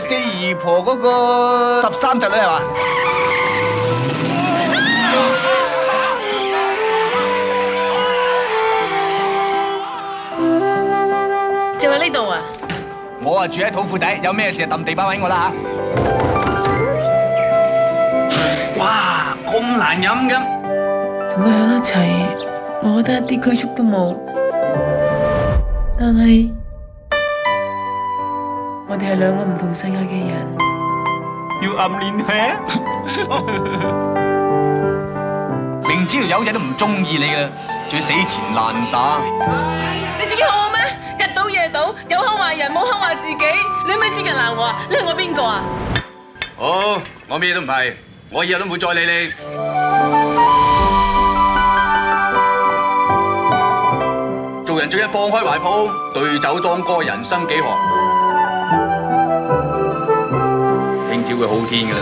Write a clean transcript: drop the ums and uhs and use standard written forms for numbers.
四姨婆嗰個13侄女係嘛？就喺呢度啊！我啊住喺土庫底，有咩事就揼地板揾我啦嚇！哇，咁難飲嘅！同佢喺一齊，我覺得一啲拘束都冇。但係我哋係兩個唔同世界嘅人。要暗戀佢？明知條友仔都唔中意你嘅，仲要死纏爛打。你自己好好咩？日賭夜賭，有口話人，冇口話自己。你咪知人鬧我啊？你係我邊個啊？好，我咩都唔係，我以後都唔會再理你。做人最緊放開懷抱，對酒當歌，人生幾何。聽朝會好天㗎啦。